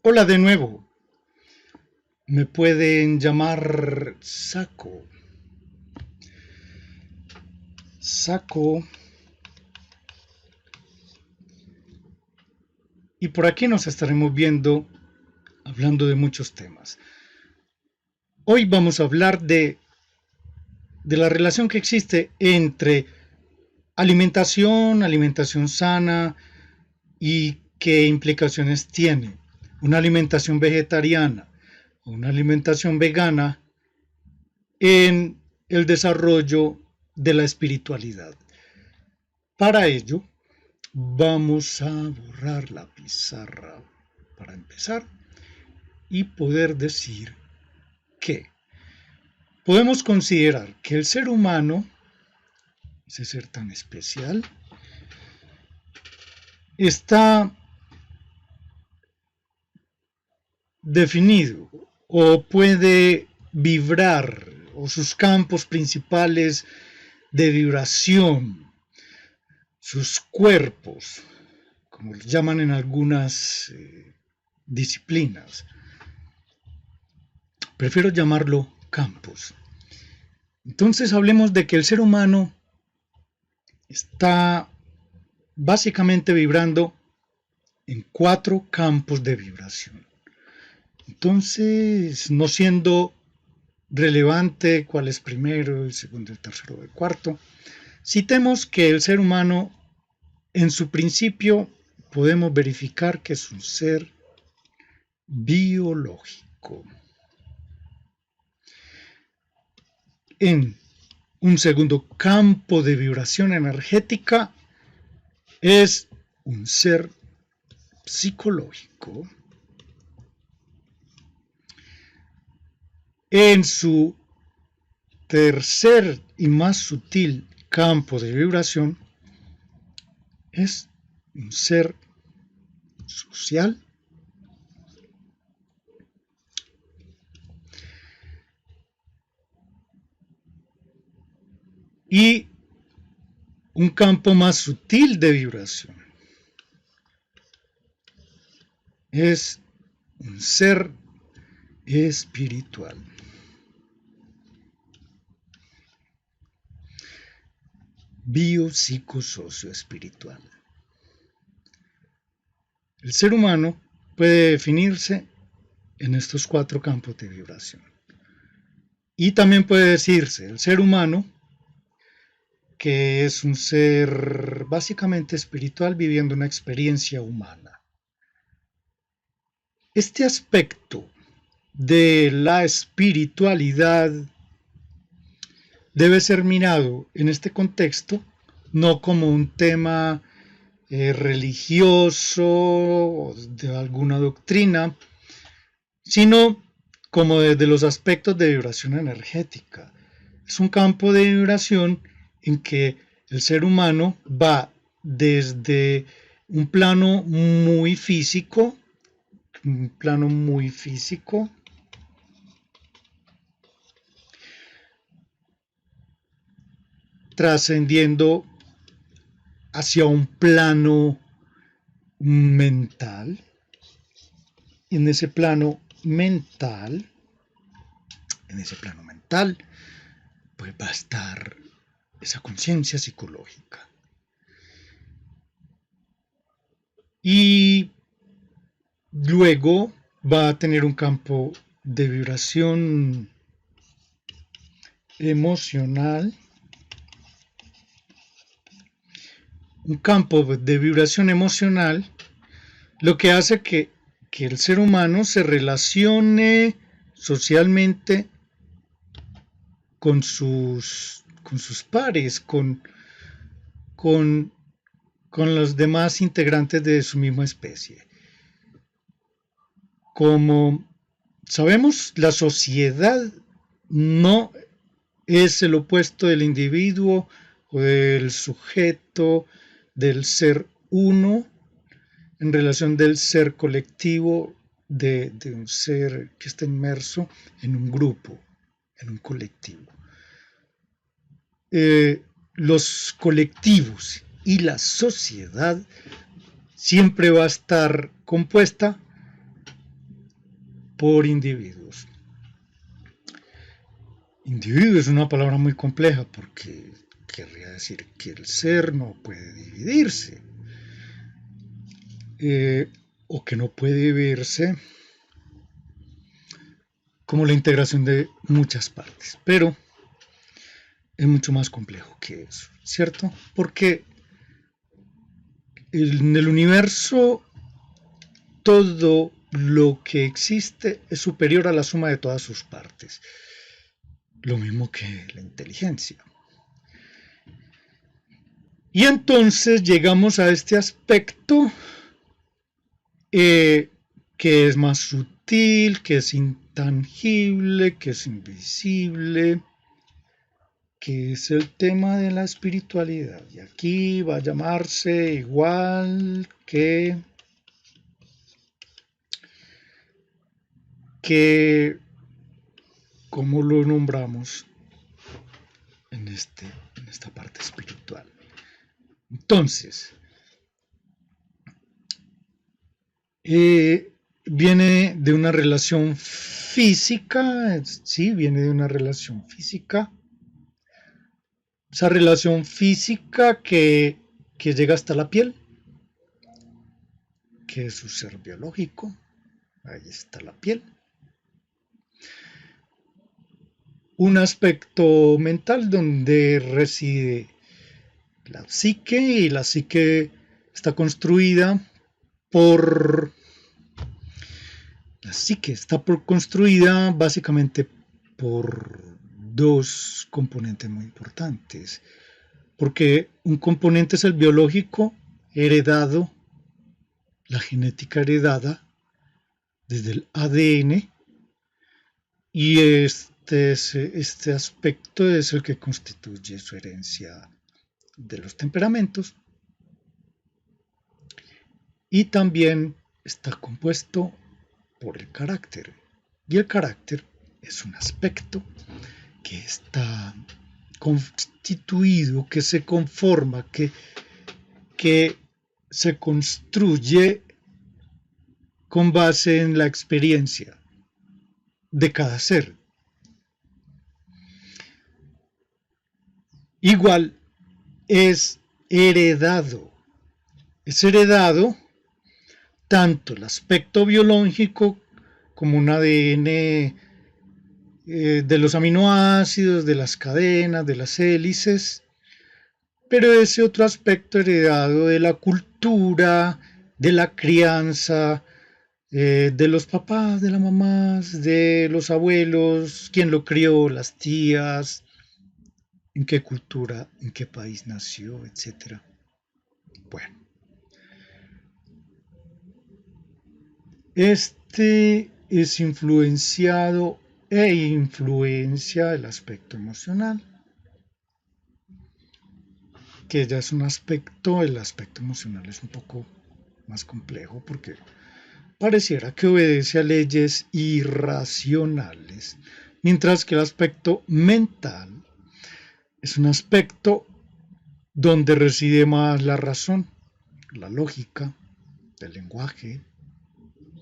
Hola de nuevo. Me pueden llamar Saco. Saco. Y por aquí nos estaremos viendo hablando de muchos temas. Hoy vamos a hablar de la relación que existe entre alimentación sana y qué implicaciones tiene una alimentación vegetariana o una alimentación vegana en el desarrollo de la espiritualidad. Para ello, vamos a borrar la pizarra para empezar y poder decir que podemos considerar que el ser humano, ese ser tan especial, está definido o puede vibrar, o sus campos principales de vibración, sus cuerpos, como los llaman en algunas disciplinas. Prefiero llamarlo campos. Entonces hablemos de que el ser humano está básicamente vibrando en 4 campos de vibración. Entonces, no siendo relevante cuál es primero, el segundo, el tercero o el cuarto, citemos que el ser humano, en su principio, podemos verificar que es un ser biológico. En un segundo campo de vibración energética es un ser psicológico. En su tercer y más sutil campo de vibración es un ser social. Y un campo más sutil de vibración es un ser espiritual. Biopsicosocioespiritual. El ser humano puede definirse en estos 4 campos de vibración. Y también puede decirse el ser humano que es un ser básicamente espiritual viviendo una experiencia humana. Este aspecto de la espiritualidad debe ser mirado en este contexto no como un tema religioso o de alguna doctrina, sino como desde los aspectos de vibración energética. Es un campo de vibración en que el ser humano va desde un plano muy físico, trascendiendo hacia un plano mental. En ese plano mental, pues va a estar esa conciencia psicológica. Y luego va a tener un campo de vibración emocional, un campo de vibración emocional, lo que hace que el ser humano se relacione socialmente con sus pares, con los demás integrantes de su misma especie. Como sabemos, la sociedad no es el opuesto del individuo o del sujeto, del ser uno, en relación del ser colectivo, de un ser que está inmerso en un grupo, en un colectivo. Los colectivos y la sociedad siempre va a estar compuesta por individuos. Individuo es una palabra muy compleja porque querría decir que el ser no puede dividirse, o que no puede verse como la integración de muchas partes, pero es mucho más complejo que eso, ¿cierto? Porque en el universo todo lo que existe es superior a la suma de todas sus partes, lo mismo que la inteligencia. Y entonces llegamos a este aspecto que es más sutil, que es intangible, que es invisible, que es el tema de la espiritualidad. Y aquí va a llamarse igual que ¿cómo lo nombramos en esta parte espiritual? Entonces, viene de una relación física, sí, viene de una relación física. Esa relación física que llega hasta la piel, que es su ser biológico, ahí está la piel. Un aspecto mental donde reside la psique, y la psique está construida por... La psique está construida básicamente por dos componentes muy importantes, porque un componente es el biológico, heredado, la genética heredada desde el ADN, y este aspecto es el que constituye su herencia de los temperamentos, y también está compuesto por el carácter. Y el carácter es un aspecto que está constituido, que se conforma, que se construye con base en la experiencia de cada ser. Igual es heredado. Es heredado tanto el aspecto biológico como un ADN, de los aminoácidos, de las cadenas, de las hélices, pero ese otro aspecto heredado de la cultura, de la crianza, de los papás, de las mamás, de los abuelos, quién lo crió, las tías, en qué cultura, en qué país nació, etcétera. Bueno, este es influenciado e influencia el aspecto emocional, que ya es un aspecto, el aspecto emocional es un poco más complejo porque pareciera que obedece a leyes irracionales, mientras que el aspecto mental es un aspecto donde reside más la razón, la lógica, el lenguaje,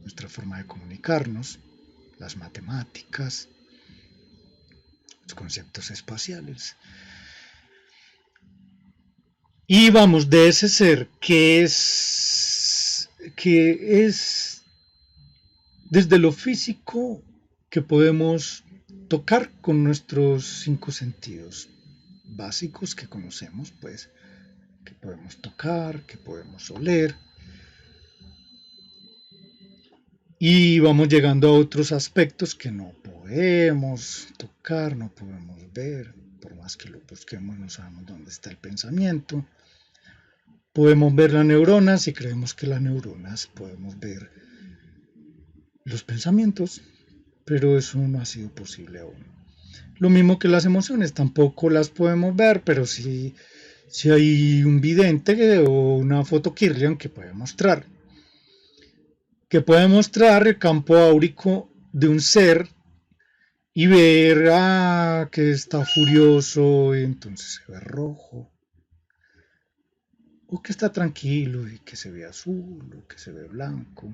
nuestra forma de comunicarnos, las matemáticas, los conceptos espaciales. Y vamos, de ese ser que es desde lo físico, que podemos tocar con nuestros 5 sentidos básicos que conocemos, pues, que podemos tocar, que podemos oler, y vamos llegando a otros aspectos que no podemos tocar, no podemos ver, por más que lo busquemos no sabemos dónde está el pensamiento. Podemos ver las neuronas y creemos que las neuronas podemos ver los pensamientos, pero eso no ha sido posible aún. Lo mismo que las emociones, tampoco las podemos ver, pero sí, hay un vidente o una foto Kirlian que puede mostrar el campo áurico de un ser y ver que está furioso y entonces se ve rojo, o que está tranquilo y que se ve azul o que se ve blanco.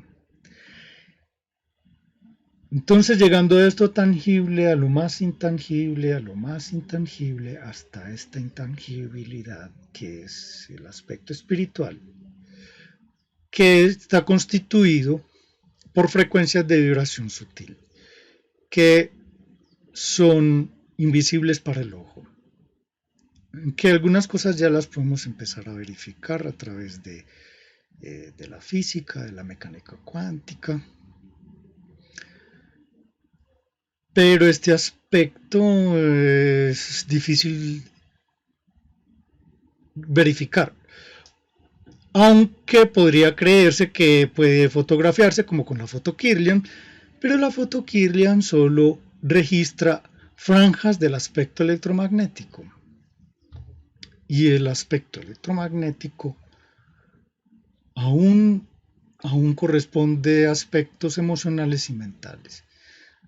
Entonces, llegando de esto tangible a lo más intangible, a lo más intangible, hasta esta intangibilidad que es el aspecto espiritual, que está constituido por frecuencias de vibración sutil, que son invisibles para el ojo, que algunas cosas ya las podemos empezar a verificar a través de la física, de la mecánica cuántica, pero este aspecto es difícil verificar, aunque podría creerse que puede fotografiarse como con la foto Kirlian, pero la foto Kirlian solo registra franjas del aspecto electromagnético, y el aspecto electromagnético aún corresponde a aspectos emocionales y mentales.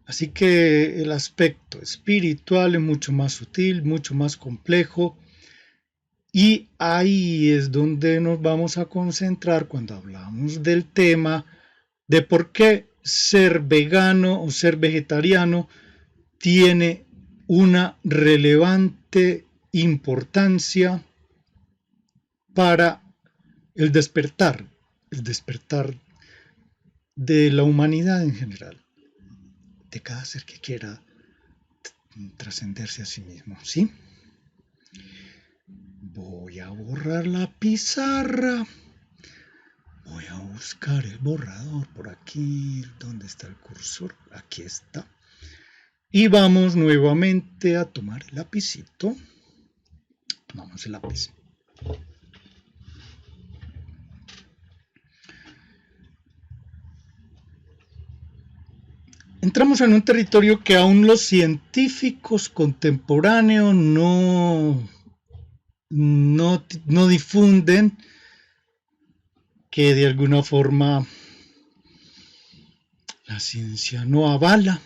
Así que el aspecto espiritual es mucho más sutil, mucho más complejo, y ahí es donde nos vamos a concentrar cuando hablamos del tema de por qué ser vegano o ser vegetariano tiene una relevante importancia para el despertar de la humanidad en general, de cada ser que quiera trascenderse a sí mismo, ¿sí? Voy a borrar la pizarra. Voy a buscar el borrador por aquí. ¿Dónde está el cursor? Aquí está. Y vamos nuevamente a tomar el lapicito. Tomamos el lápiz. Entramos en un territorio que aún los científicos contemporáneos no difunden, que de alguna forma la ciencia no avala,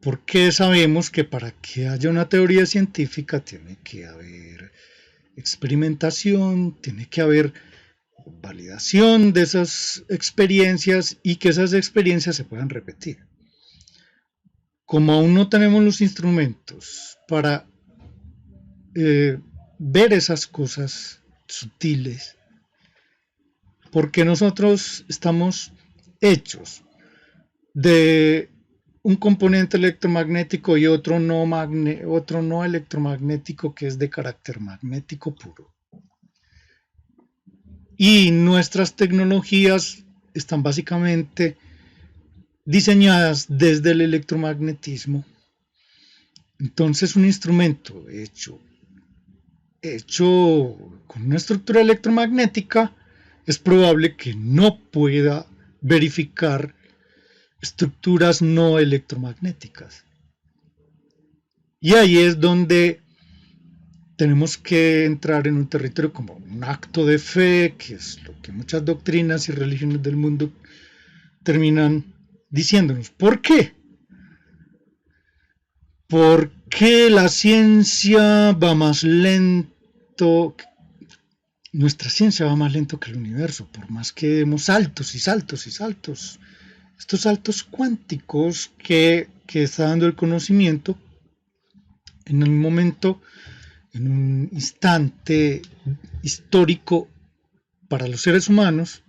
porque sabemos que para que haya una teoría científica tiene que haber experimentación, tiene que haber validación de esas experiencias y que esas experiencias se puedan repetir. Como aún no tenemos los instrumentos para ver esas cosas sutiles, porque nosotros estamos hechos de un componente electromagnético y otro no electromagnético, que es de carácter magnético puro. Y nuestras tecnologías están básicamente diseñadas desde el electromagnetismo. Entonces, un instrumento hecho con una estructura electromagnética es probable que no pueda verificar estructuras no electromagnéticas. Y ahí es donde tenemos que entrar en un territorio como un acto de fe, que es lo que muchas doctrinas y religiones del mundo terminan diciéndonos. ¿Por qué? ¿Por qué la ciencia va más lento? Nuestra ciencia va más lento que el universo, por más que demos saltos y saltos y saltos. Estos saltos cuánticos que está dando el conocimiento en un momento, en un instante histórico para los seres humanos,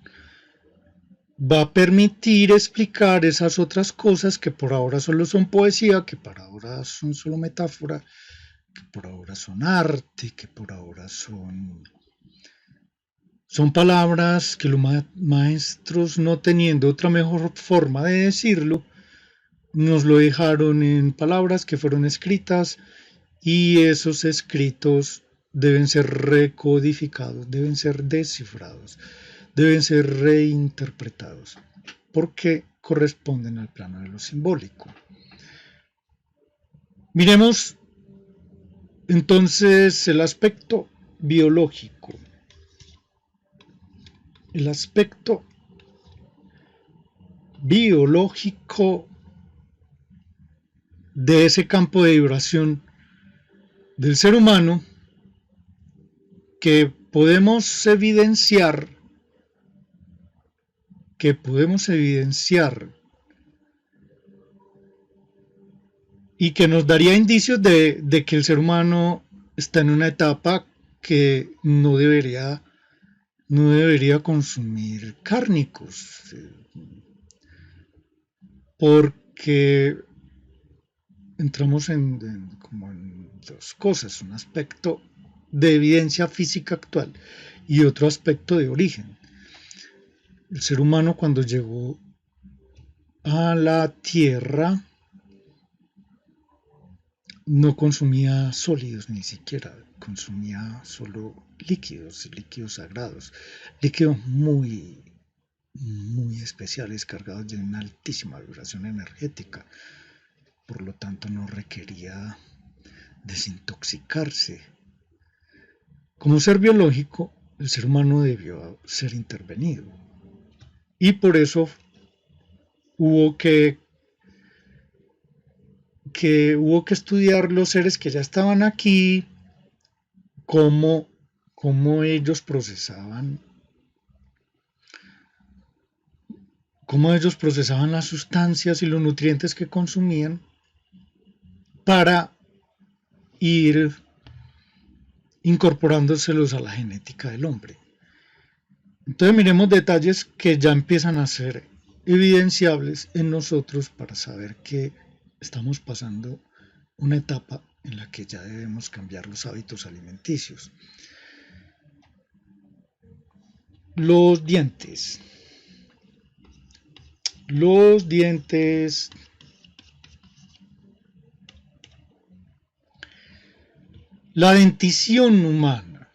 va a permitir explicar esas otras cosas que por ahora solo son poesía, que por ahora son solo metáfora, que por ahora son arte, que por ahora son palabras que los maestros, no teniendo otra mejor forma de decirlo, nos lo dejaron en palabras que fueron escritas, y esos escritos deben ser recodificados, deben ser descifrados, deben ser reinterpretados, porque corresponden al plano de lo simbólico. Miremos entonces el aspecto biológico. El aspecto biológico de ese campo de vibración del ser humano, que podemos evidenciar que podemos evidenciar y que nos daría indicios de que el ser humano está en una etapa que no debería consumir cárnicos, porque entramos como en dos cosas, un aspecto de evidencia física actual y otro aspecto de origen. El ser humano cuando llegó a la Tierra no consumía sólidos ni siquiera, consumía solo líquidos, líquidos sagrados, líquidos muy especiales, cargados de una altísima vibración energética. Por lo tanto, no requería desintoxicarse. Como ser biológico, el ser humano debió ser intervenido. Y por eso hubo que estudiar los seres que ya estaban aquí, cómo ellos procesaban las sustancias y los nutrientes que consumían para ir incorporándoselos a la genética del hombre. Entonces miremos detalles que ya empiezan a ser evidenciables en nosotros para saber que estamos pasando una etapa en la que ya debemos cambiar los hábitos alimenticios. Los dientes. Los dientes. La dentición humana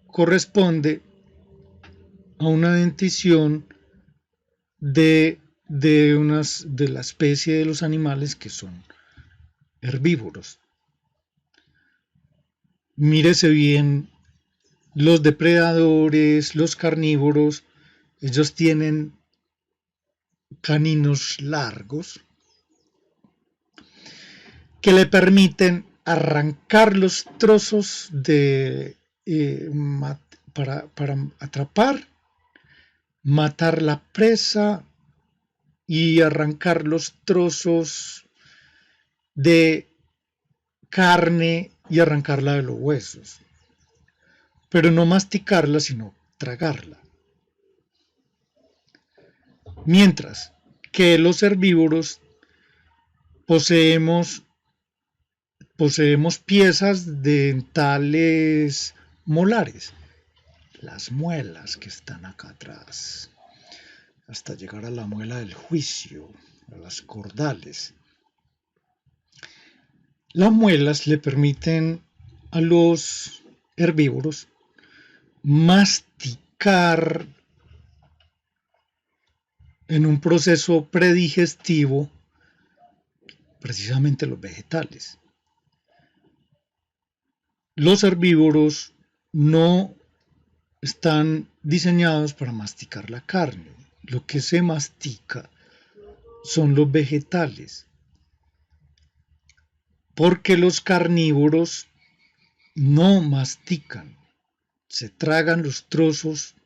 corresponde a una dentición de la especie de los animales que son herbívoros. Mírese bien, los depredadores, los carnívoros, ellos tienen caninos largos que le permiten arrancar los trozos para atrapar, matar la presa y arrancar los trozos de carne y arrancarla de los huesos, pero no masticarla, sino tragarla. Mientras que los herbívoros poseemos piezas dentales molares, las muelas que están acá atrás, hasta llegar a la muela del juicio, a las cordales. Las muelas le permiten a los herbívoros masticar en un proceso predigestivo precisamente los vegetales. Los herbívoros no están diseñados para masticar la carne. Lo que se mastica son los vegetales. Porque los carnívoros no mastican, se tragan los trozos,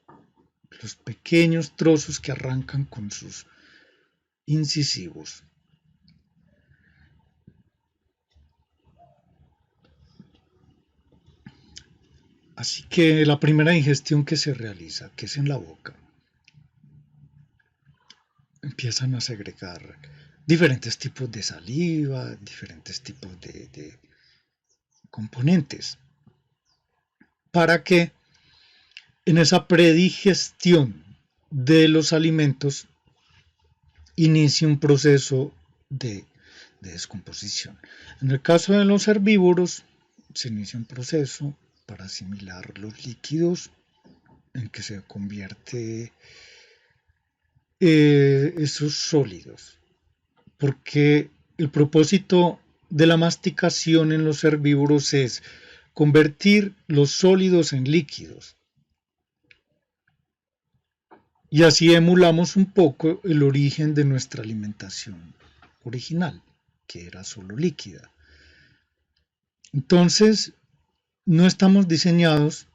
los pequeños trozos que arrancan con sus incisivos. Así que la primera ingestión que se realiza, que es en la boca, empiezan a segregar diferentes tipos de saliva, diferentes tipos de componentes, para que en esa predigestión de los alimentos inicie un proceso de descomposición. En el caso de los herbívoros, se inicia un proceso para asimilar los líquidos en que se convierte esos sólidos, porque el propósito de la masticación en los herbívoros es convertir los sólidos en líquidos. Y así emulamos un poco el origen de nuestra alimentación original, que era solo líquida. Entonces, no estamos diseñados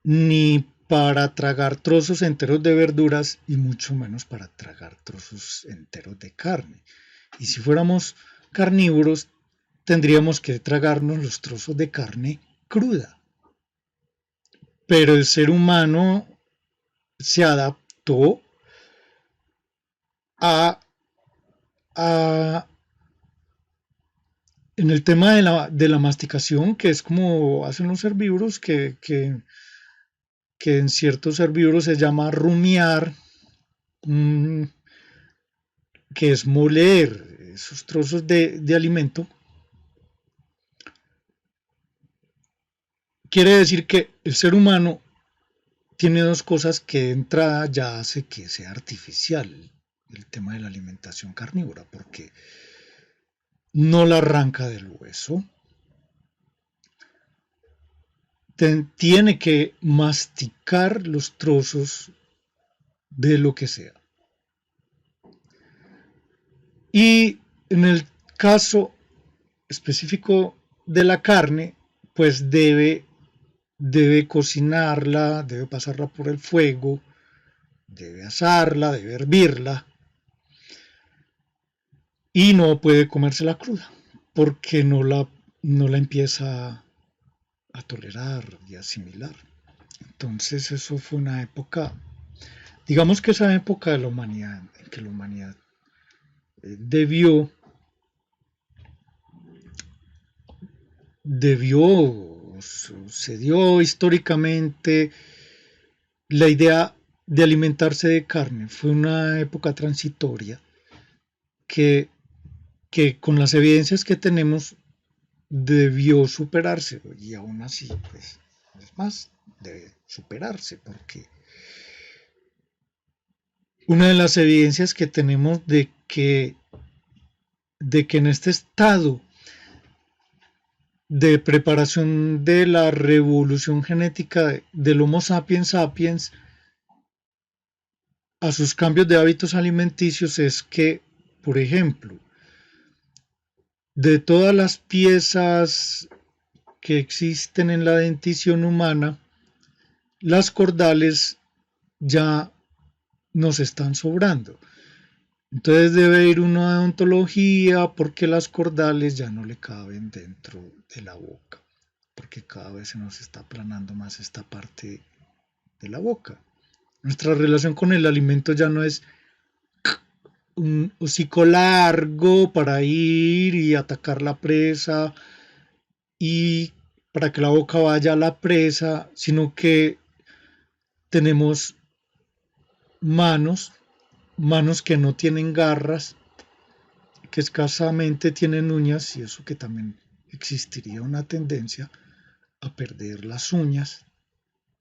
ni para tragar trozos enteros de verduras y mucho menos para tragar trozos enteros de carne. Y si fuéramos carnívoros, tendríamos que tragarnos los trozos de carne cruda. Pero el ser humano se adaptó a en el tema de la masticación, que es como hacen los herbívoros, que en ciertos herbívoros se llama rumiar, mmm, que es moler esos trozos de alimento, quiere decir que el ser humano tiene dos cosas que de entrada ya hace que sea artificial el tema de la alimentación carnívora, porque no la arranca del hueso, tiene que masticar los trozos de lo que sea. Y en el caso específico de la carne, pues debe cocinarla, debe pasarla por el fuego, debe asarla, debe hervirla y no puede comérsela cruda porque no la empieza a tolerar y asimilar. Entonces eso fue una época, digamos que esa época de la humanidad, en que la humanidad debió se dio históricamente la idea de alimentarse de carne. Fue una época transitoria que, que con las evidencias que tenemos debió superarse y aún así, pues, es más, debe superarse porque una de las evidencias que tenemos de que en este estado de preparación de la revolución genética del Homo sapiens sapiens a sus cambios de hábitos alimenticios es que, por ejemplo, de todas las piezas que existen en la dentición humana, las cordales ya nos están sobrando. Entonces debe ir una odontología porque las cordales ya no le caben dentro de la boca, porque cada vez se nos está aplanando más esta parte de la boca. Nuestra relación con el alimento ya no es un hocico largo para ir y atacar la presa y para que la boca vaya a la presa, sino que tenemos manos, manos que no tienen garras, que escasamente tienen uñas, y eso que también existiría una tendencia a perder las uñas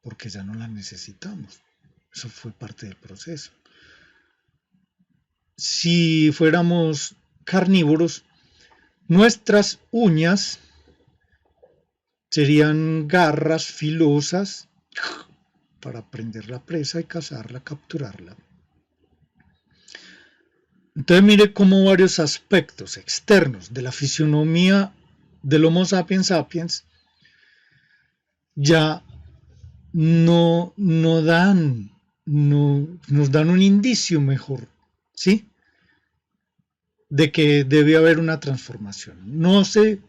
porque ya no las necesitamos. Eso fue parte del proceso. Si fuéramos carnívoros, nuestras uñas serían garras filosas para prender la presa y cazarla, capturarla. Entonces mire cómo varios aspectos externos de la fisionomía del Homo sapiens sapiens ya no dan, nos dan un indicio mejor, ¿sí? De que debe haber una transformación. No sé,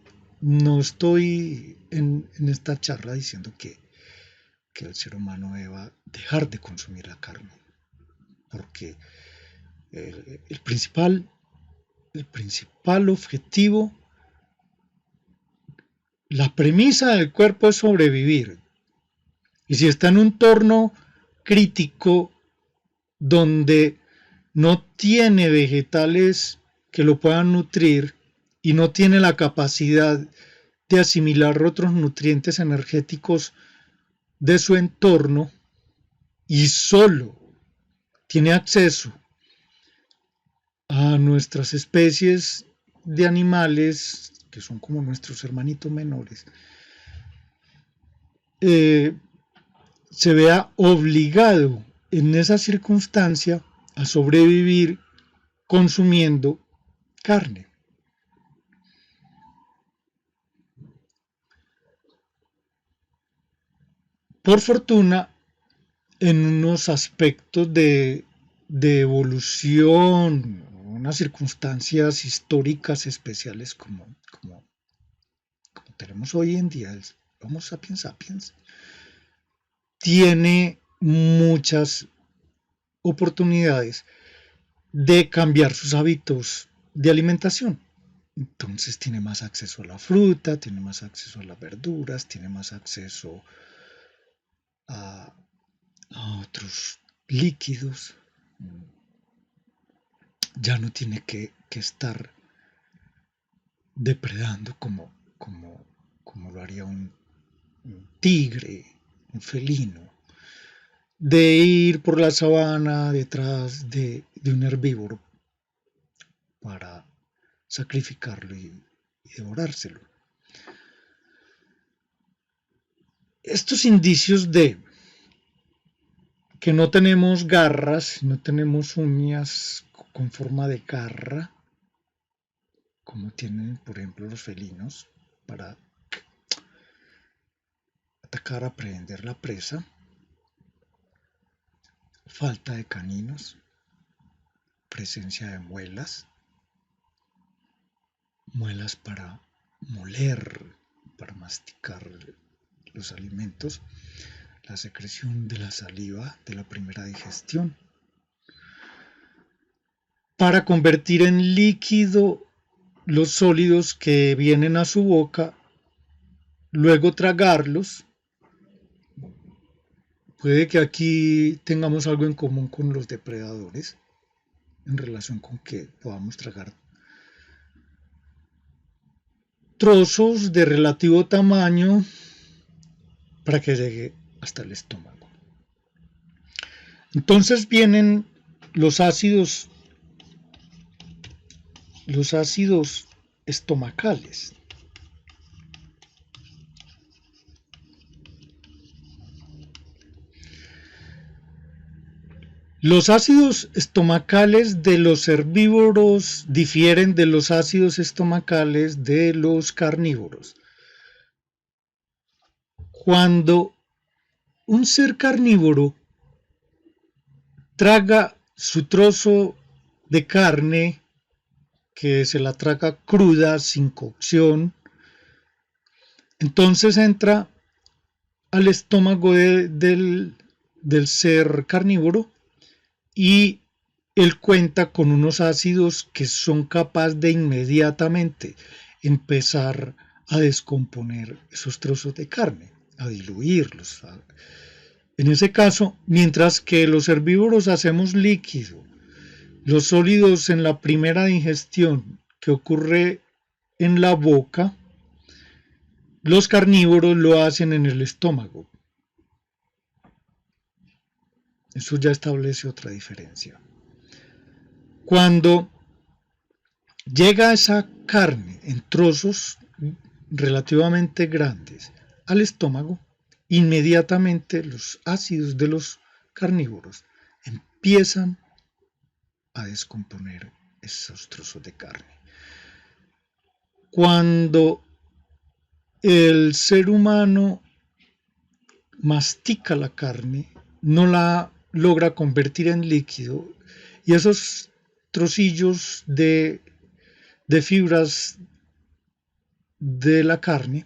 no estoy en esta charla diciendo que el ser humano deba dejar de consumir la carne, porque el principal objetivo, la premisa del cuerpo es sobrevivir. Y si está en un entorno crítico donde no tiene vegetales que lo puedan nutrir y no tiene la capacidad de asimilar otros nutrientes energéticos de su entorno y solo tiene acceso a nuestras especies de animales que son como nuestros hermanitos menores, se vea obligado en esa circunstancia a sobrevivir consumiendo carne. Por fortuna, en unos aspectos de evolución, unas circunstancias históricas especiales como tenemos hoy en día, el Homo sapiens sapiens, tiene muchas oportunidades de cambiar sus hábitos de alimentación. Entonces tiene más acceso a la fruta, tiene más acceso a las verduras, tiene más acceso a, a otros líquidos. Ya no tiene que estar depredando como lo haría un tigre, un felino, de ir por la sabana detrás de un herbívoro para sacrificarlo y devorárselo. Estos indicios de que no tenemos garras, no tenemos uñas con forma de garra, como tienen, por ejemplo, los felinos, para atacar, aprehender la presa, falta de caninos, presencia de muelas para moler, para masticar los alimentos, la secreción de la saliva de la primera digestión, para convertir en líquido los sólidos que vienen a su boca, luego tragarlos. Puede que aquí tengamos algo en común con los depredadores en relación con que podamos tragar trozos de relativo tamaño para que llegue hasta el estómago. Entonces vienen los ácidos estomacales. Los ácidos estomacales de los herbívoros difieren de los ácidos estomacales de los carnívoros. Cuando un ser carnívoro traga su trozo de carne, que se la traga cruda, sin cocción, entonces entra al estómago del ser carnívoro y él cuenta con unos ácidos que son capaces de inmediatamente empezar a descomponer esos trozos de carne, a diluirlos. En ese caso, mientras que los herbívoros hacemos líquido, los sólidos en la primera digestión que ocurre en la boca, los carnívoros lo hacen en el estómago. Eso ya establece otra diferencia. Cuando llega esa carne en trozos relativamente grandes al estómago, inmediatamente los ácidos de los carnívoros empiezan a descomponer esos trozos de carne. Cuando el ser humano mastica la carne, no la logra convertir en líquido y esos trocillos de fibras de la carne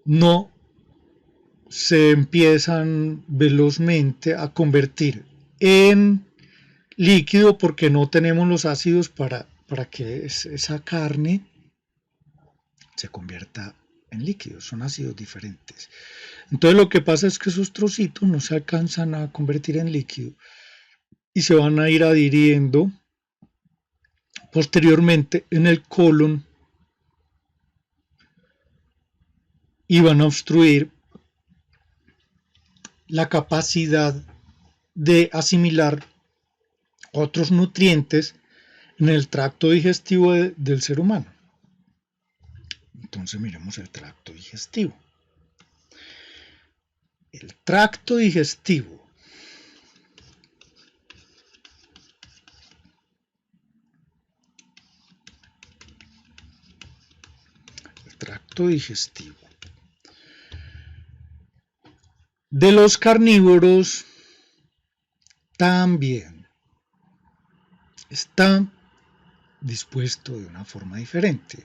no se empiezan velozmente a convertir en líquido porque no tenemos los ácidos para que esa carne se convierta en líquido, son ácidos diferentes. Entonces lo que pasa es que esos trocitos no se alcanzan a convertir en líquido y se van a ir adhiriendo posteriormente en el colon y van a obstruir la capacidad de asimilar otros nutrientes en el tracto digestivo del ser humano. Entonces miremos el tracto digestivo. El tracto digestivo tracto digestivo De los carnívoros también está dispuesto de una forma diferente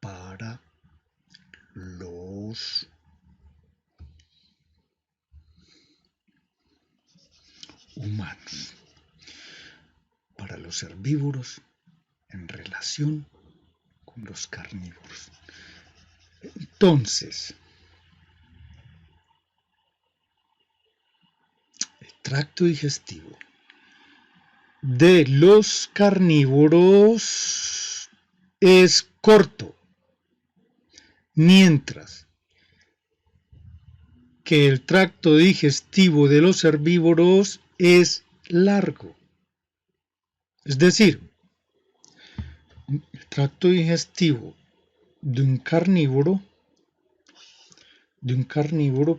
para los humanos, para los herbívoros en relación con los carnívoros. Entonces, el tracto digestivo de los carnívoros es corto, mientras que el tracto digestivo de los herbívoros es largo. Es decir, el tracto digestivo de un carnívoro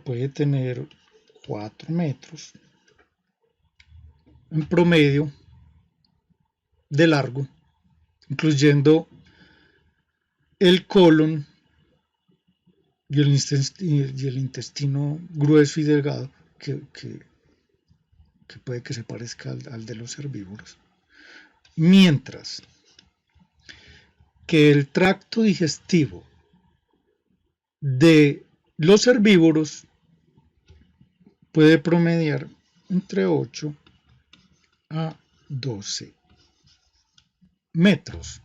puede tener 4 metros en promedio de largo, incluyendo el colon y el intestino grueso y delgado, que puede que se parezca al de los herbívoros. Mientras que el tracto digestivo de los herbívoros puede promediar entre 8 a 12 metros.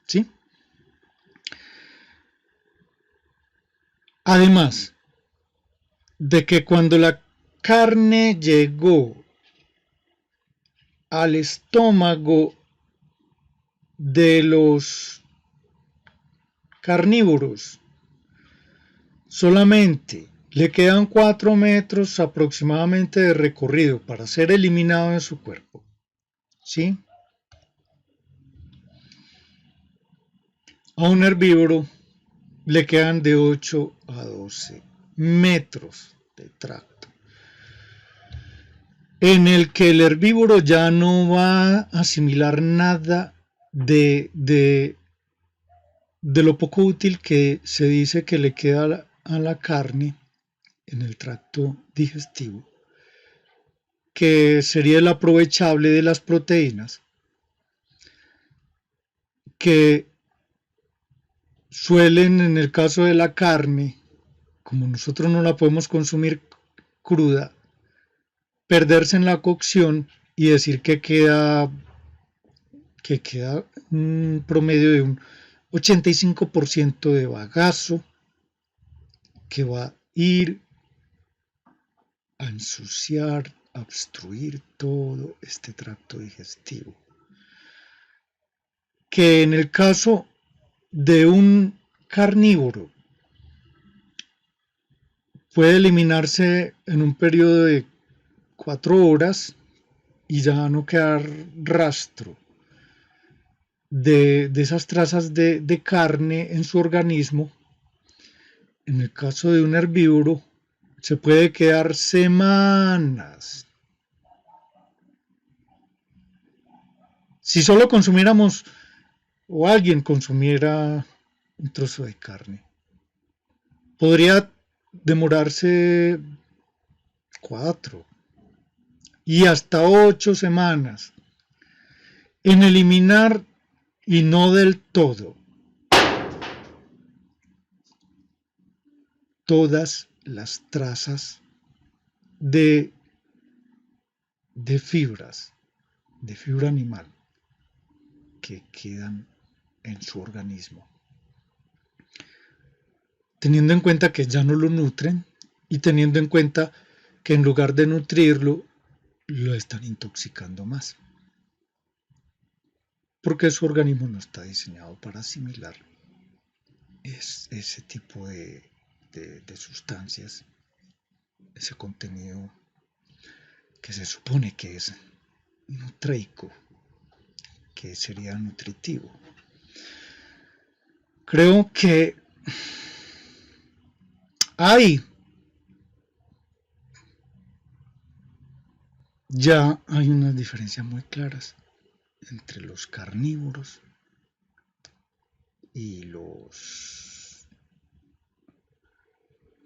¿Sí? Además de que cuando la carne llegó al estómago de los carnívoros, solamente le quedan 4 metros aproximadamente de recorrido para ser eliminado de su cuerpo. ¿Sí? A un herbívoro le quedan de 8 a 12 metros de tracto, en el que el herbívoro ya no va a asimilar nada de lo poco útil que se dice que le queda a la carne en el tracto digestivo, que sería el aprovechable de las proteínas, que suelen, en el caso de la carne, como nosotros no la podemos consumir cruda, perderse en la cocción y decir que queda un promedio de un 85% de bagazo que va a ir a ensuciar, a obstruir todo este tracto digestivo. Que en el caso de un carnívoro puede eliminarse en un periodo de 4 horas y ya no quedar rastro de esas trazas de carne en su organismo. En el caso de un herbívoro se puede quedar semanas. Si solo consumiéramos o alguien consumiera un trozo de carne, podría demorarse 4 y hasta 8 semanas en eliminar, y no del todo, todas las trazas de fibras, de fibra animal, que quedan en su organismo, teniendo en cuenta que ya no lo nutren y teniendo en cuenta que en lugar de nutrirlo, lo están intoxicando más, porque su organismo no está diseñado para asimilar ese tipo de sustancias, ese contenido que se supone que es nutraico, que sería nutritivo. Creo que hay unas diferencias muy claras entre los carnívoros y los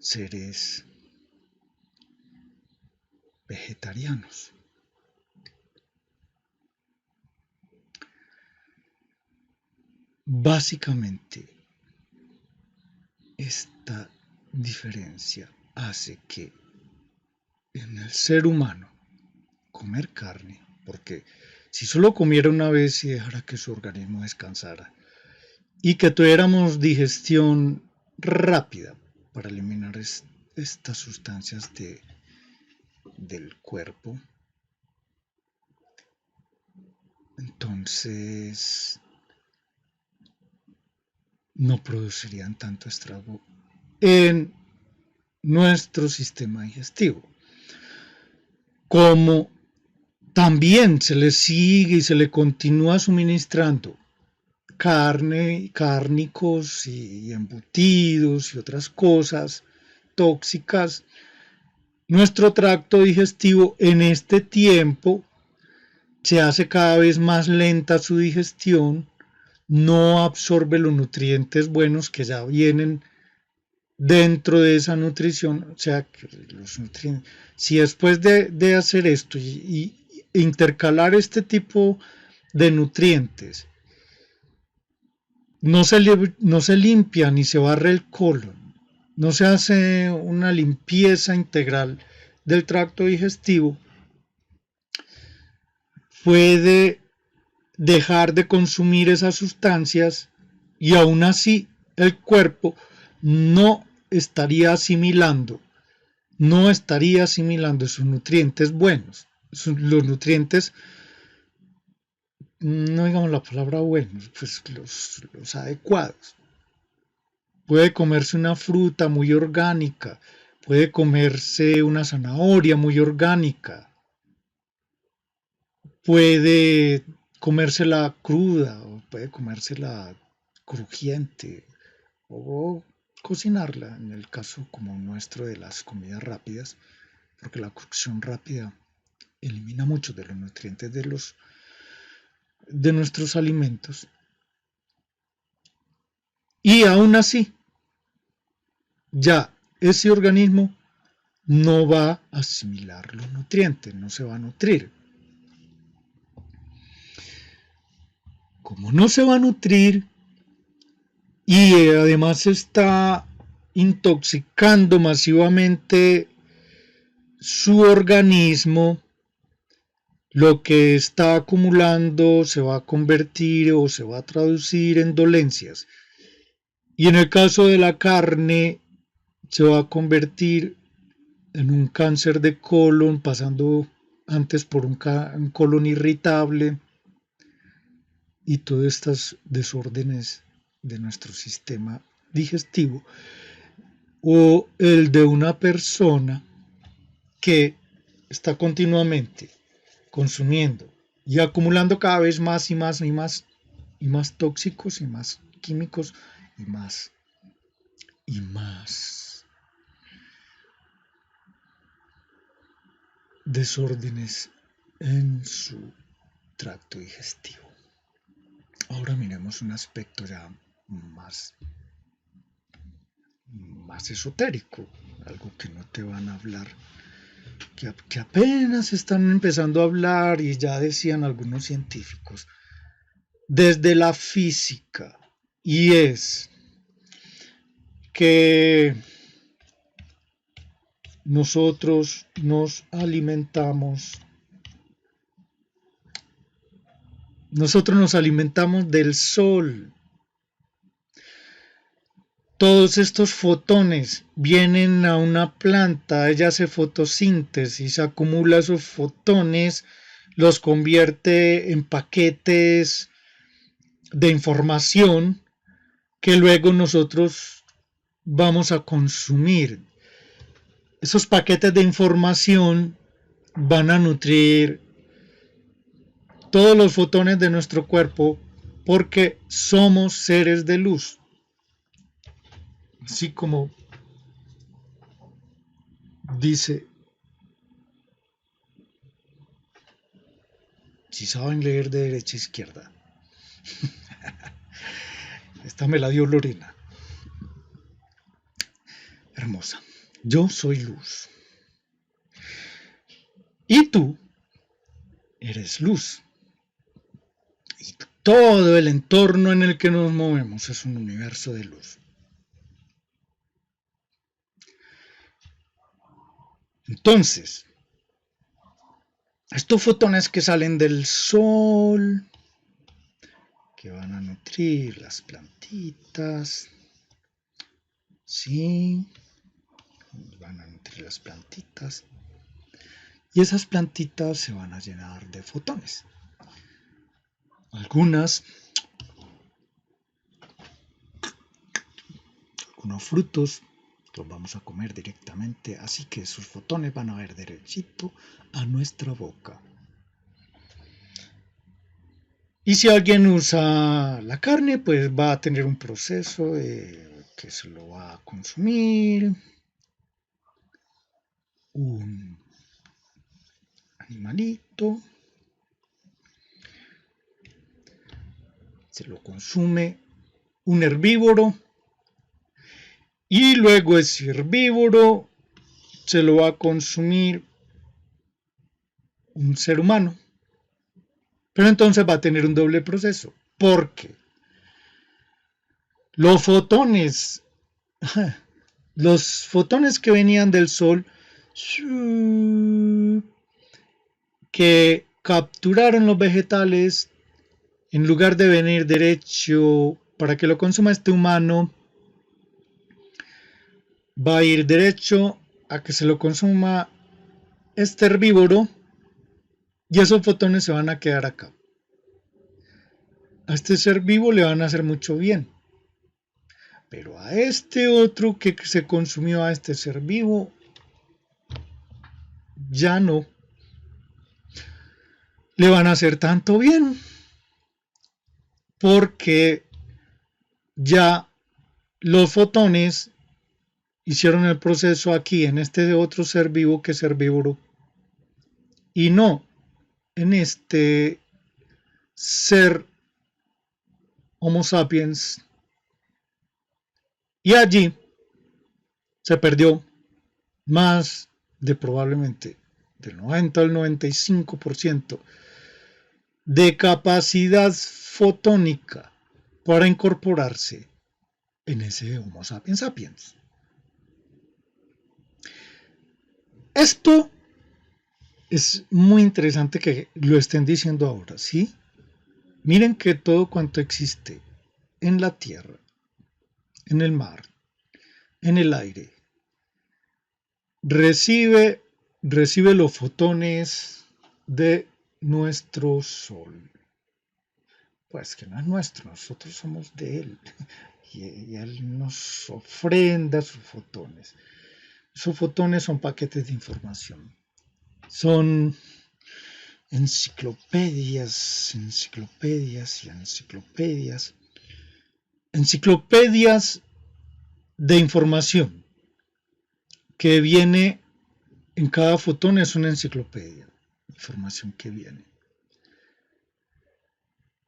seres vegetarianos. Básicamente, esta diferencia hace que en el ser humano comer carne, porque si solo comiera una vez y dejara que su organismo descansara y que tuviéramos digestión rápida para eliminar estas sustancias del cuerpo, entonces no producirían tanto estrago en nuestro sistema digestivo. Como también se le sigue y se le continúa suministrando carne, cárnicos y embutidos y otras cosas tóxicas, nuestro tracto digestivo en este tiempo se hace cada vez más lenta su digestión, no absorbe los nutrientes buenos que ya vienen dentro de esa nutrición, o sea, que los nutrientes, si después de hacer esto y intercalar este tipo de nutrientes, no se limpia ni se barre el colon, no se hace una limpieza integral del tracto digestivo, puede dejar de consumir esas sustancias y aún así el cuerpo no estaría asimilando sus nutrientes buenos, los nutrientes, no digamos la palabra buenos, pues los adecuados. Puede comerse una fruta muy orgánica, puede comerse una zanahoria muy orgánica, puede comérsela cruda o puede comérsela crujiente o cocinarla, en el caso como nuestro de las comidas rápidas, porque la cocción rápida elimina muchos de los nutrientes de nuestros alimentos. Y aún así, ya ese organismo no va a asimilar los nutrientes, no se va a nutrir. Como no se va a nutrir y además está intoxicando masivamente su organismo, lo que está acumulando se va a convertir o se va a traducir en dolencias. Y en el caso de la carne, se va a convertir en un cáncer de colon, pasando antes por un colon irritable y todos estos desórdenes de nuestro sistema digestivo, o el de una persona que está continuamente consumiendo y acumulando cada vez más y más y más y más tóxicos y más químicos y más y más desórdenes en su tracto digestivo. Ahora miremos un aspecto ya más, más esotérico, algo que no te van a hablar, que apenas están empezando a hablar y ya decían algunos científicos, desde la física, y es que nosotros nos alimentamos del sol. Todos estos fotones vienen a una planta, ella hace fotosíntesis, acumula esos fotones, los convierte en paquetes de información que luego nosotros vamos a consumir. Esos paquetes de información van a nutrir todos los fotones de nuestro cuerpo porque somos seres de luz. Así como dice, si saben leer de derecha a izquierda. Esta me la dio Lorena. Hermosa. Yo soy luz. Y tú eres luz. Y todo el entorno en el que nos movemos es un universo de luz. Entonces, estos fotones que salen del sol, que van a nutrir las plantitas, sí, van a nutrir las plantitas, y esas plantitas se van a llenar de fotones. Algunos frutos los vamos a comer directamente, así que sus fotones van a ir derechito a nuestra boca. Y si alguien usa la carne, pues va a tener un proceso que se lo va a consumir un animalito, se lo consume un herbívoro y luego ese herbívoro se lo va a consumir un ser humano. Pero entonces va a tener un doble proceso, porque los fotones que venían del sol, que capturaron los vegetales, en lugar de venir derecho para que lo consuma este humano, va a ir derecho a que se lo consuma este herbívoro, y esos fotones se van a quedar acá. A este ser vivo le van a hacer mucho bien, pero a este otro que se consumió a este ser vivo, ya no le van a hacer tanto bien, porque ya los fotones hicieron el proceso aquí en este otro ser vivo que es herbívoro, y no en este ser Homo sapiens, y allí se perdió más de probablemente del 90 al 95% de capacidad fotónica para incorporarse en ese Homo sapiens sapiens. Esto es muy interesante que lo estén diciendo ahora, ¿sí? Miren que todo cuanto existe en la tierra, en el mar, en el aire, recibe los fotones de nuestro sol. Pues que no es nuestro, nosotros somos de él. Y él nos ofrenda sus fotones. Esos fotones son paquetes de información. Son enciclopedias, enciclopedias y enciclopedias. Enciclopedias de información que viene en cada fotón, es una enciclopedia. Información que viene.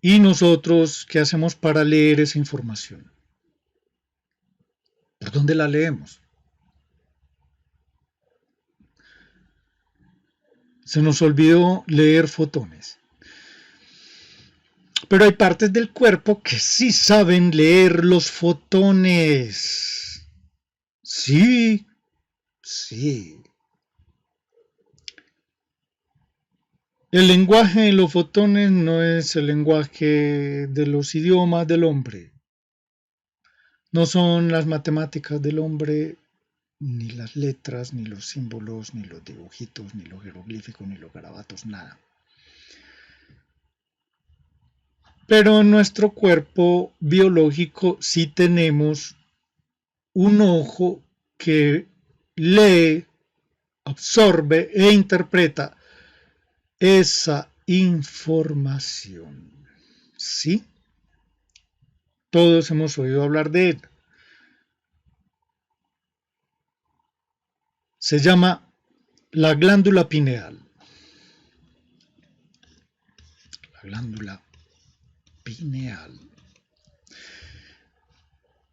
¿Y nosotros qué hacemos para leer esa información? ¿Por dónde la leemos? Se nos olvidó leer fotones. Pero hay partes del cuerpo que sí saben leer los fotones. Sí, sí. El lenguaje de los fotones no es el lenguaje de los idiomas del hombre. No son las matemáticas del hombre, ni las letras, ni los símbolos, ni los dibujitos, ni los jeroglíficos, ni los garabatos, nada. Pero en nuestro cuerpo biológico sí tenemos un ojo que lee, absorbe e interpreta esa información. ¿Sí? Todos hemos oído hablar de ella. Se llama la glándula pineal. La glándula pineal.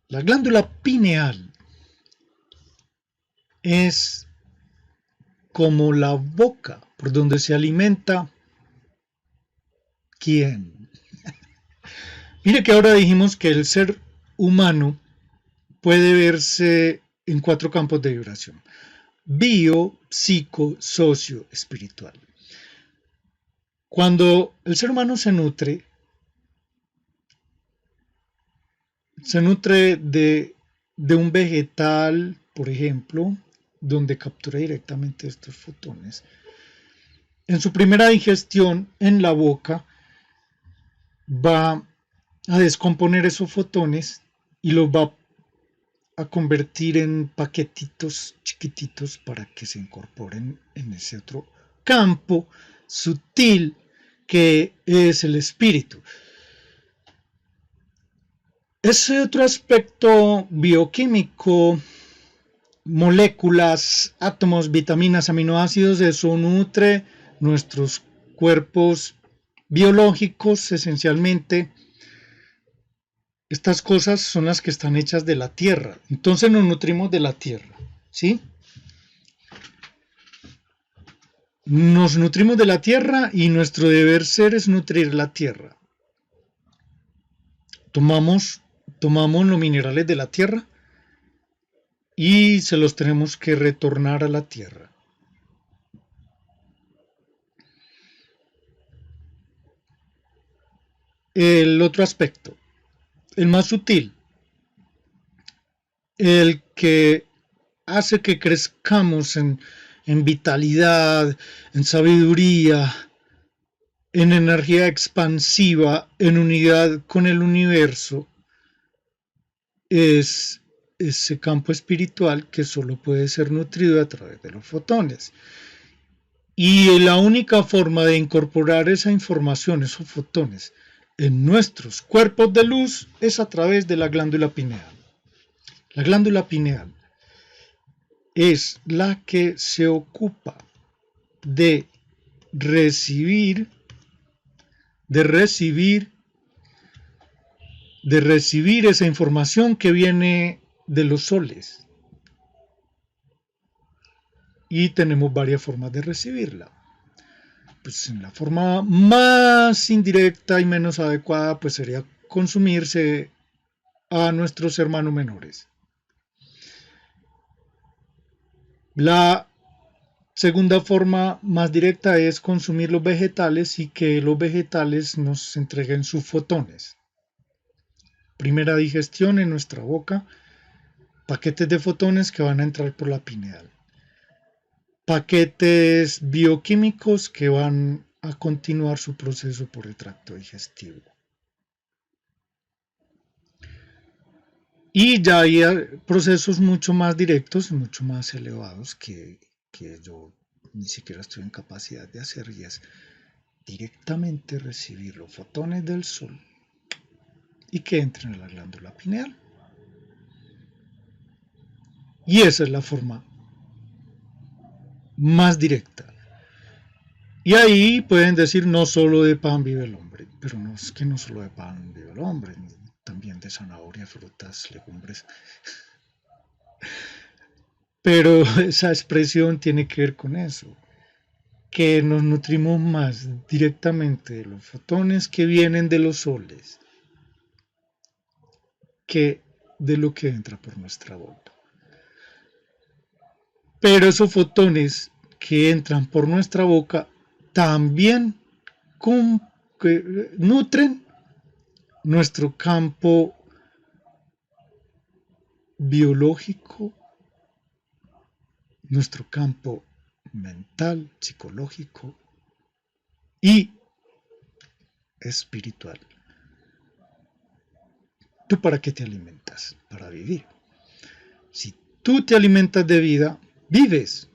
La glándula pineal es como la boca por donde se alimenta. ¿Quién? Mire que ahora dijimos que el ser humano puede verse en 4 campos de vibración: bio, psico, socio, espiritual. Cuando el ser humano se nutre de un vegetal, por ejemplo, donde captura directamente estos fotones. En su primera digestión en la boca va a descomponer esos fotones y los va a convertir en paquetitos chiquititos para que se incorporen en ese otro campo sutil que es el espíritu. Ese otro aspecto bioquímico, moléculas, átomos, vitaminas, aminoácidos, eso nutre nuestros cuerpos biológicos esencialmente. Estas cosas son las que están hechas de la tierra. Entonces nos nutrimos de la tierra, ¿sí? Nos nutrimos de la tierra y nuestro deber ser es nutrir la tierra. Tomamos los minerales de la tierra y se los tenemos que retornar a la tierra. El otro aspecto, el más sutil, el que hace que crezcamos en vitalidad, en sabiduría, en energía expansiva, en unidad con el universo, es ese campo espiritual que solo puede ser nutrido a través de los fotones. Y la única forma de incorporar esa información, esos fotones, en nuestros cuerpos de luz es a través de la glándula pineal. La glándula pineal es la que se ocupa de recibir esa información que viene de los soles. Y tenemos varias formas de recibirla. Pues en la forma más indirecta y menos adecuada, pues sería consumirse a nuestros hermanos menores. La segunda forma más directa es consumir los vegetales y que los vegetales nos entreguen sus fotones. Primera digestión en nuestra boca, paquetes de fotones que van a entrar por la pineal. Paquetes bioquímicos que van a continuar su proceso por el tracto digestivo. Y ya hay procesos mucho más directos y mucho más elevados que yo ni siquiera estoy en capacidad de hacer, y es directamente recibir los fotones del sol y que entren a la glándula pineal. Y esa es la forma más directa. Y ahí pueden decir, no solo de pan vive el hombre, pero no es que no solo de pan vive el hombre, también de zanahoria, frutas, legumbres. Pero esa expresión tiene que ver con eso, que nos nutrimos más directamente de los fotones que vienen de los soles que de lo que entra por nuestra boca. Pero esos fotones que entran por nuestra boca también nutren nuestro campo biológico, nuestro campo mental, psicológico y espiritual. ¿Tú para qué te alimentas? Para vivir. Si tú te alimentas de vida, vives.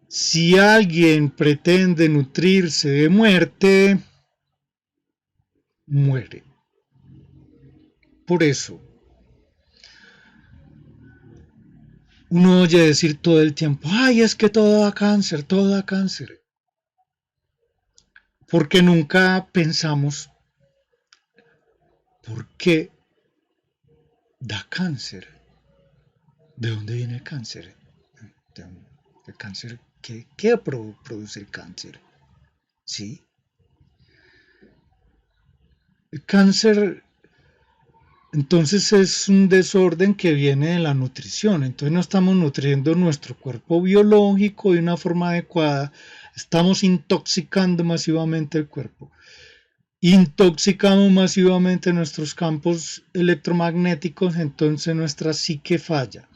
Si alguien pretende nutrirse de muerte, muere. Por eso, uno oye decir todo el tiempo, ay, es que todo da cáncer, todo da cáncer. Porque nunca pensamos por qué da cáncer. ¿De dónde viene el cáncer? ¿El cáncer qué produce el cáncer? ¿Sí? El cáncer entonces es un desorden que viene de la nutrición. Entonces no estamos nutriendo nuestro cuerpo biológico de una forma adecuada. Estamos intoxicando masivamente el cuerpo. Intoxicamos masivamente nuestros campos electromagnéticos, entonces nuestra psique falla.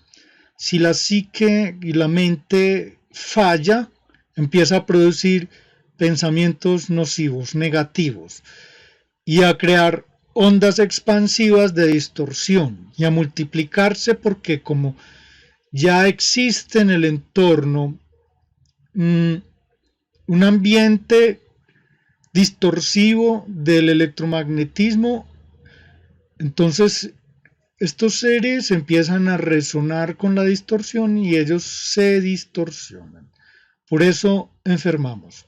Si la psique y la mente falla, empieza a producir pensamientos nocivos, negativos, y a crear ondas expansivas de distorsión y a multiplicarse porque como ya existe en el entorno un ambiente distorsivo del electromagnetismo, entonces estos seres empiezan a resonar con la distorsión y ellos se distorsionan. Por eso enfermamos.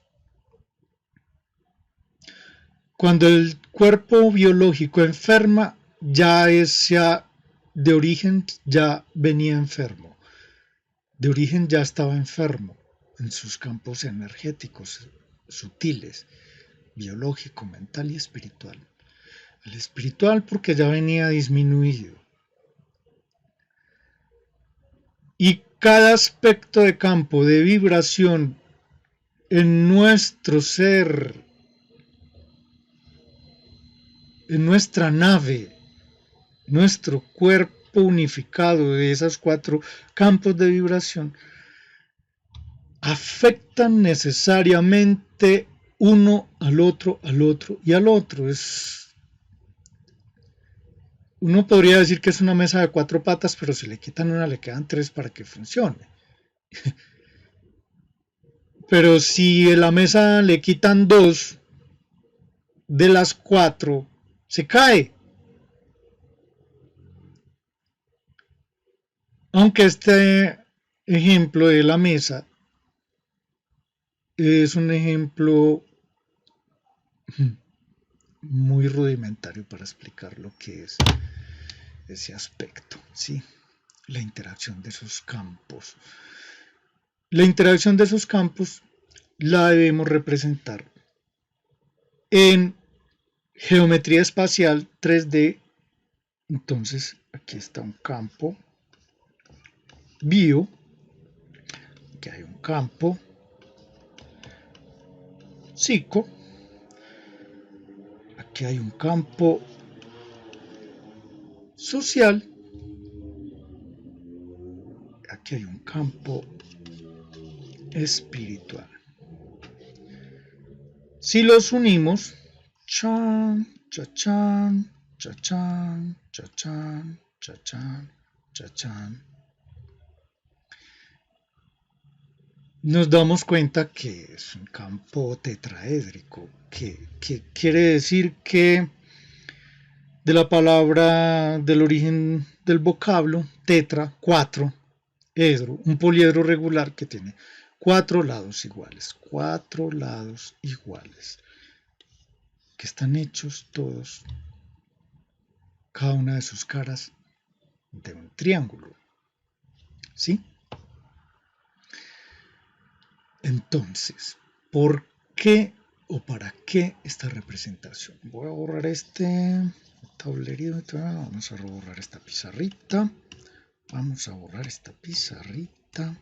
Cuando el cuerpo biológico enferma, ya de origen ya venía enfermo. De origen ya estaba enfermo en sus campos energéticos sutiles, biológico, mental y espiritual. El espiritual porque ya venía disminuido. Y cada aspecto de campo de vibración en nuestro ser, en nuestra nave, nuestro cuerpo unificado de esos 4 campos de vibración, afectan necesariamente uno al otro y al otro. Uno podría decir que es una mesa de 4 patas, pero si le quitan una le quedan 3 para que funcione. Pero si a la mesa le quitan 2 de las 4, se cae. Aunque este ejemplo de la mesa es un ejemplo muy rudimentario para explicar lo que es ese aspecto, ¿sí? La interacción de esos campos. La interacción de esos campos la debemos representar en geometría espacial 3D. Entonces, aquí está un campo bio, aquí hay un campo psico, aquí hay un campo social, aquí hay un campo espiritual. Si los unimos, chan, chachan, chachan, chachan, chachan, chachan, nos damos cuenta que es un campo tetraédrico, que quiere decir que de la palabra del origen del vocablo, tetra, 4, edro, un poliedro regular que tiene 4 lados iguales, 4 lados iguales, que están hechos todos, cada una de sus caras, de un triángulo, ¿sí? Entonces, ¿por qué o para qué esta representación? Voy a borrar este tablerito, vamos a borrar esta pizarrita, vamos a borrar esta pizarrita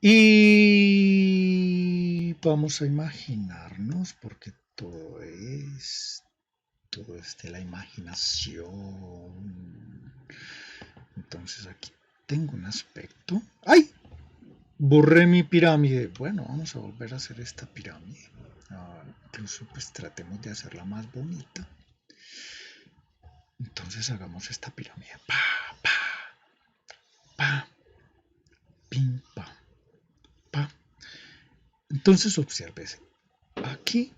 y vamos a imaginarnos, porque todo es de la imaginación. Entonces aquí tengo un aspecto. ¡Ay! Borré mi pirámide. Bueno, vamos a volver a hacer esta pirámide. Incluso pues tratemos de hacerla más bonita. Entonces hagamos esta pirámide. Pa, pa, pa, pim, pa, pa. Entonces obsérvese. Aquí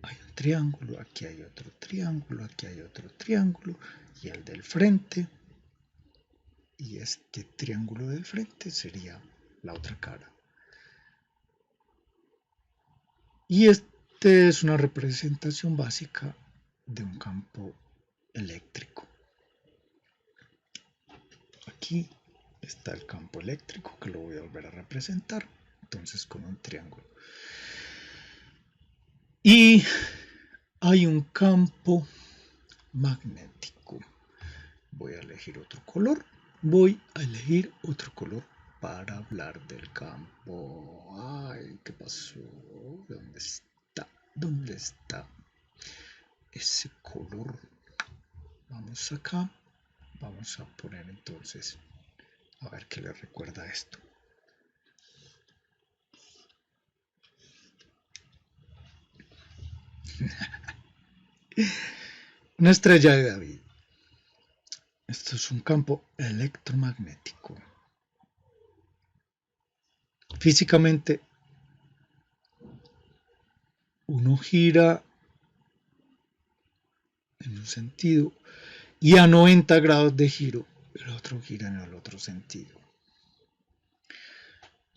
hay un triángulo, aquí hay otro triángulo, aquí hay otro triángulo y el del frente. Y este triángulo del frente sería la otra cara. Y esta es una representación básica de un campo eléctrico. aquí está el campo eléctrico, que lo voy a volver a representar, entonces con un triángulo. Y hay un campo magnético. Voy a elegir otro color. Para hablar del campo. Ay, ¿qué pasó? ¿Dónde está? ¿Dónde está ese color? Vamos acá. Vamos a poner entonces, a ver qué le recuerda esto. Una estrella de David. Esto es un campo electromagnético. Físicamente, uno gira en un sentido y a 90 grados de giro el otro gira en el otro sentido.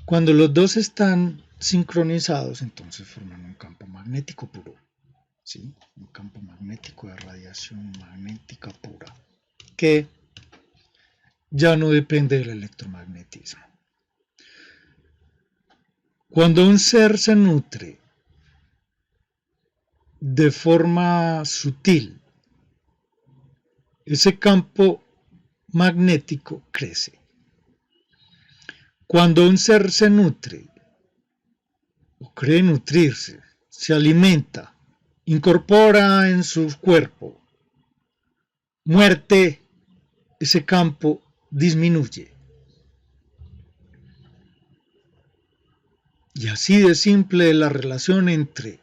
Cuando los dos están sincronizados, entonces forman un campo magnético puro. ¿Sí? Un campo magnético de radiación magnética pura, que ya no depende del electromagnetismo. Cuando un ser se nutre de forma sutil, ese campo magnético crece. Cuando un ser se nutre o cree nutrirse, se alimenta, incorpora en su cuerpo muerte, ese campo disminuye. Y así de simple es la relación entre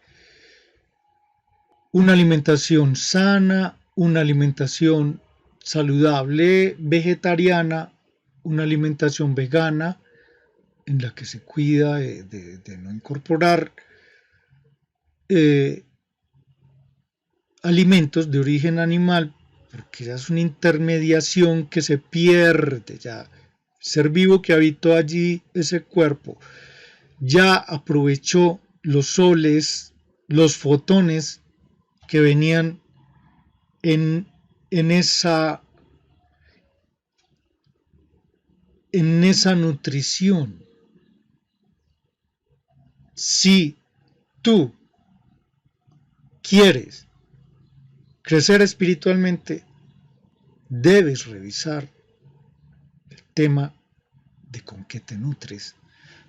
una alimentación sana, una alimentación saludable, vegetariana, una alimentación vegana, en la que se cuida de no incorporar alimentos de origen animal, porque ya es una intermediación que se pierde, ya el ser vivo que habitó allí ese cuerpo ya aprovechó los soles, los fotones que venían en esa nutrición. Si tú quieres crecer espiritualmente, debes revisar el tema de con qué te nutres.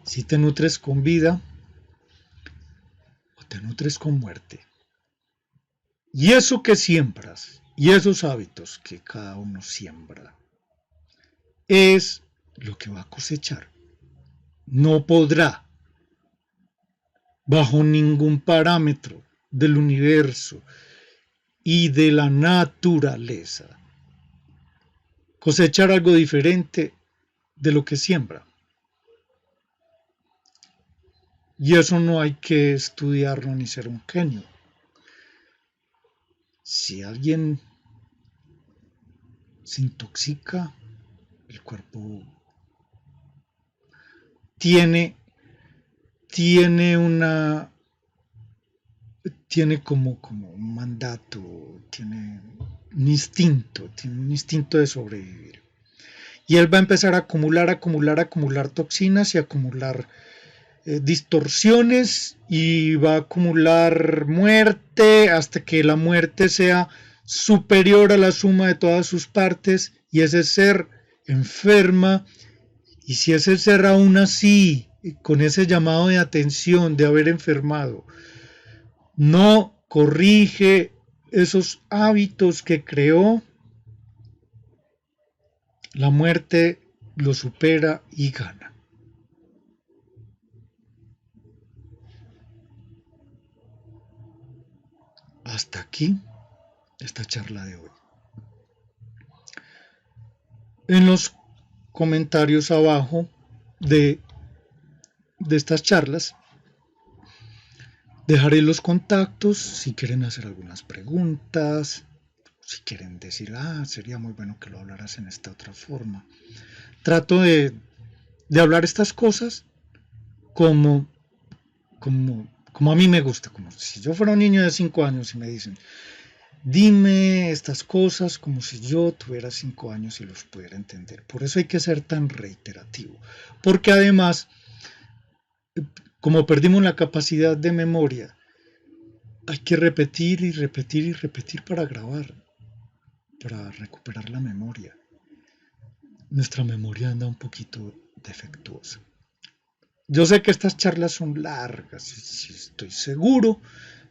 Si te nutres con vida o te nutres con muerte. Y eso que siembras y esos hábitos que cada uno siembra es lo que va a cosechar. No podrá, bajo ningún parámetro del universo y de la naturaleza, cosechar algo diferente de lo que siembra. Y eso no hay que estudiarlo ni ser un genio. Si alguien se intoxica, el cuerpo tiene como un mandato, tiene un instinto de sobrevivir. Y él va a empezar a acumular toxinas y acumular distorsiones, y va a acumular muerte hasta que la muerte sea superior a la suma de todas sus partes y ese ser enferma. Y si ese ser aún así, con ese llamado de atención de haber enfermado, no corrige esos hábitos que creó, la muerte lo supera y gana. Hasta aquí esta charla de hoy. En los comentarios abajo de estas charlas dejaré los contactos si quieren hacer algunas preguntas, si quieren decir, sería muy bueno que lo hablaras en esta otra forma. Trato de hablar estas cosas como a mí me gusta, como si yo fuera un niño de 5 años y me dicen, Dime estas cosas como si yo tuviera 5 años y los pudiera entender. Por eso hay que ser tan reiterativo. Porque además, como perdimos la capacidad de memoria, hay que repetir y repetir y repetir para grabar, para recuperar la memoria. Nuestra memoria anda un poquito defectuosa. Yo sé que estas charlas son largas y estoy seguro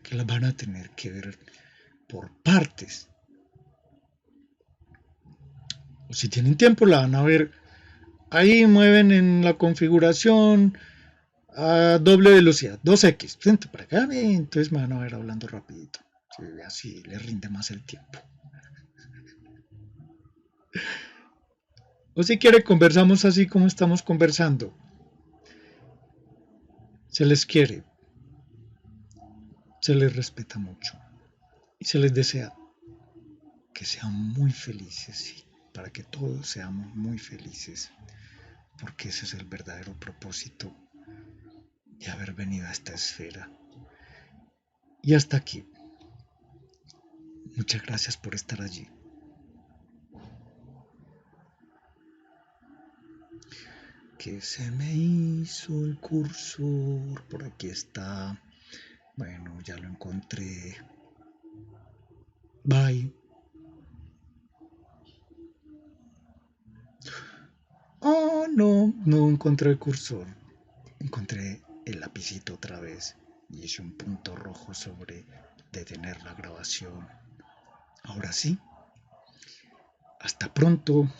que las van a tener que ver por partes. O si tienen tiempo, la van a ver. Ahí mueven en la configuración a doble velocidad, 2x, frente para acá, entonces me van a ver hablando rapidito. Así les rinde más el tiempo. O si quiere, conversamos así como estamos conversando. Se les quiere, se les respeta mucho y se les desea que sean muy felices y para que todos seamos muy felices, porque ese es el verdadero propósito de haber venido a esta esfera. Y hasta aquí. Muchas gracias por estar allí. Que se me hizo el cursor, por aquí está. Bueno, ya lo encontré. Bye. Oh, no, no encontré el cursor. Encontré el lapicito otra vez y hice un punto rojo sobre detener la grabación. Ahora sí. Hasta pronto.